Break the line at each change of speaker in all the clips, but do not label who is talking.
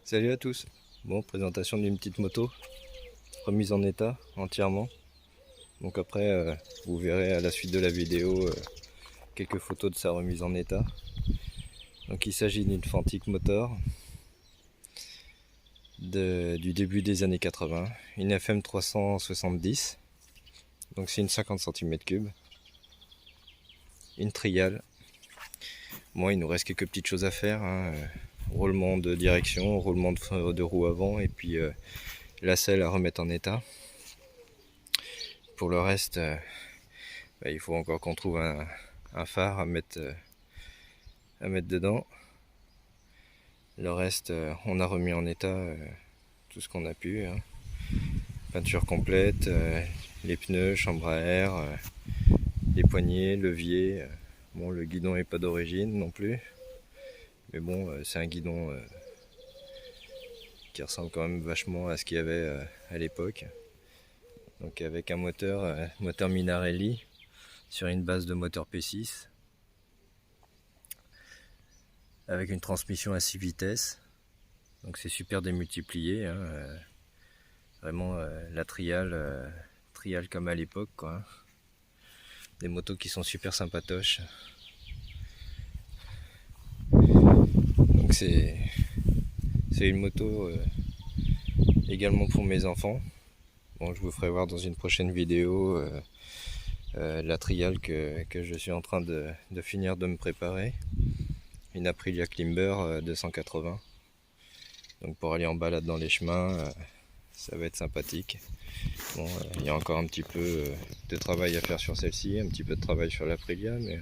Salut à tous. Bon, présentation d'une petite moto, remise en état entièrement. Donc après, vous verrez à la suite de la vidéo quelques photos de sa remise en état. Donc il s'agit d'une Fantic Motor du début des années 80, une FM 370. Donc c'est une 50 cm3, une trial. Bon, il nous reste quelques petites choses à faire, hein. Roulement de direction, roulement de roue avant et puis la selle à remettre en état. Pour le reste, il faut encore qu'on trouve un phare à mettre dedans. Le reste, on a remis en état tout ce qu'on a pu, hein. Peinture complète, les pneus, chambre à air, les poignées, levier. Bon, le guidon n'est pas d'origine non plus, mais bon, c'est un guidon qui ressemble quand même vachement à ce qu'il y avait à l'époque. Donc avec un moteur Minarelli sur une base de moteur P6, avec une transmission à 6 vitesses. Donc c'est super démultiplié, hein. Vraiment la trial comme à l'époque, quoi. Des motos qui sont super sympatoches. Donc c'est une moto également pour mes enfants. Bon, je vous ferai voir dans une prochaine vidéo la trial que je suis en train de finir de me préparer. Une Aprilia Klimber 280. Donc pour aller en balade dans les chemins, ça va être sympathique. Bon, il y a encore un petit peu de travail à faire sur celle-ci, un petit peu de travail sur l'Aprilia, mais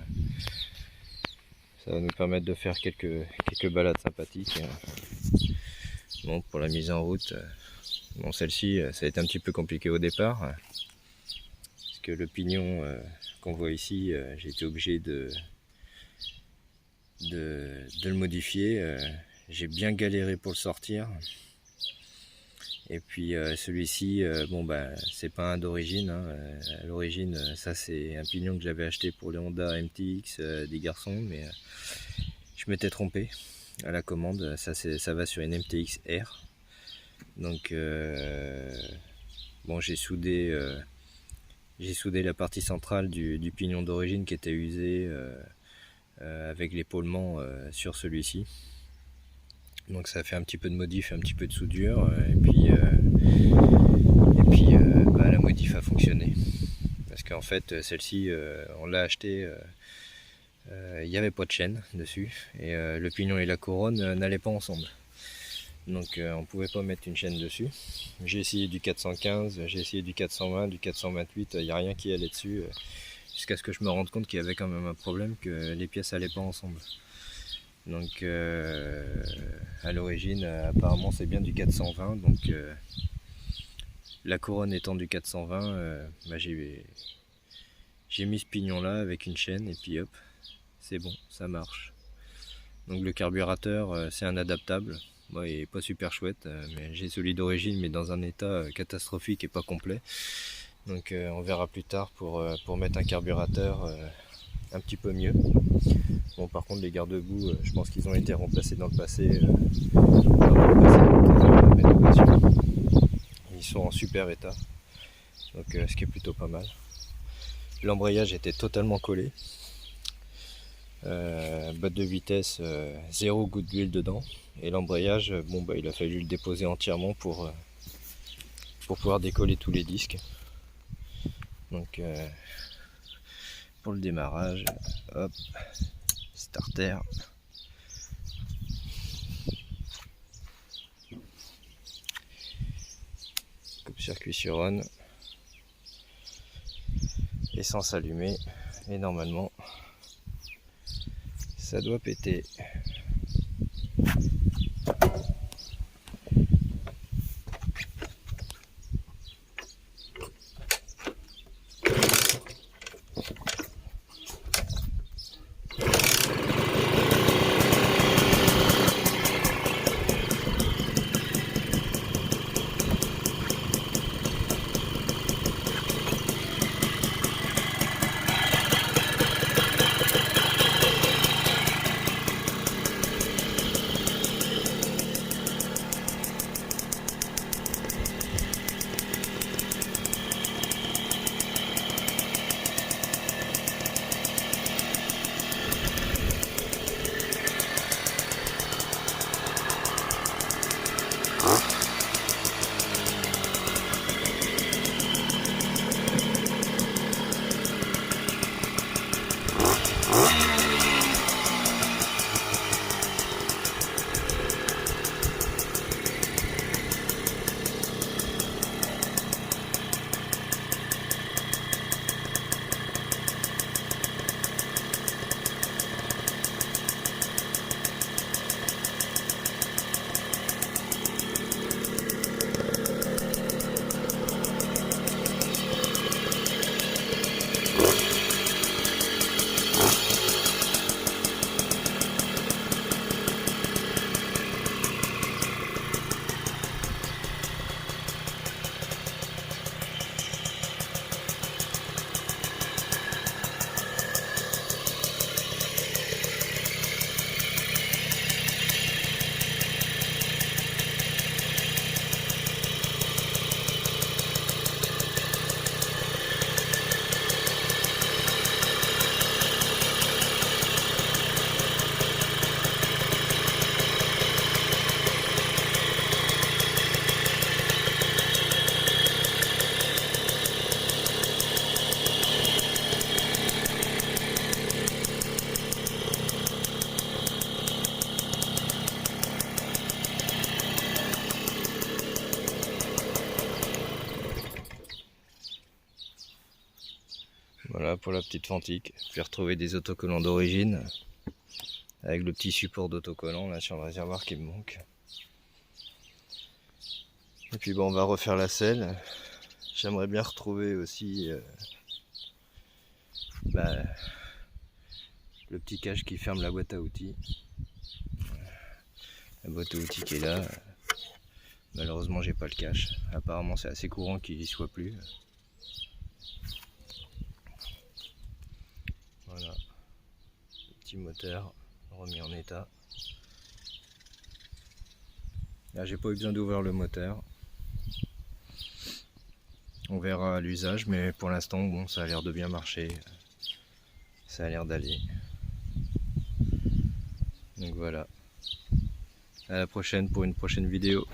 ça va nous permettre de faire quelques balades sympathiques. Bon, pour la mise en route, bon, celle-ci, ça a été un petit peu compliqué au départ, parce que le pignon qu'on voit ici, j'ai été obligé de le modifier. J'ai bien galéré pour le sortir. Et puis celui-ci, c'est pas un d'origine, hein. À l'origine, ça c'est un pignon que j'avais acheté pour les Honda MTX des garçons, mais je m'étais trompé à la commande. Ça va sur une MTX R. Donc bon, j'ai soudé la partie centrale du pignon d'origine qui était usé avec l'épaulement sur celui-ci. Donc ça fait un petit peu de modif, un petit peu de soudure, et puis la modif a fonctionné. Parce qu'en fait, celle-ci, on l'a achetée, il n'y avait pas de chaîne dessus, et le pignon et la couronne n'allaient pas ensemble. Donc on ne pouvait pas mettre une chaîne dessus. J'ai essayé du 415, j'ai essayé du 420, du 428, il n'y a rien qui allait dessus, jusqu'à ce que je me rende compte qu'il y avait quand même un problème, que les pièces n'allaient pas ensemble. Donc à l'origine, apparemment c'est bien du 420, donc la couronne étant du 420, j'ai mis ce pignon là avec une chaîne et puis hop, c'est bon, ça marche. Donc le carburateur, c'est un adaptable. Bon, il est pas super chouette, mais j'ai celui d'origine, mais dans un état catastrophique et pas complet. Donc on verra plus tard pour mettre un carburateur un petit peu mieux. Bon, par contre les garde-boue, je pense qu'ils ont été remplacés dans le passé. Ils sont en super état, donc ce qui est plutôt pas mal. L'embrayage était totalement collé. Boîte de vitesse, 0 goutte d'huile dedans. Et l'embrayage, il a fallu le déposer entièrement pour pouvoir décoller tous les disques. Donc pour le démarrage, hop, starter. Coupe circuit sur on. Essence allumée. Et normalement, ça doit péter. Voilà pour la petite Fantique. J'ai retrouvé des autocollants d'origine avec le petit support d'autocollant là sur le réservoir qui me manque. Et puis bon, on va refaire la selle. J'aimerais bien retrouver aussi le petit cache qui ferme la boîte à outils. La boîte à outils qui est là. Malheureusement j'ai pas le cache. Apparemment c'est assez courant qu'il y soit plus. Voilà. Le petit moteur remis en état. Là j'ai pas eu besoin d'ouvrir le moteur. On verra à l'usage, mais pour l'instant, bon, ça a l'air de bien marcher. Ça a l'air d'aller. Donc voilà. À la prochaine pour une prochaine vidéo.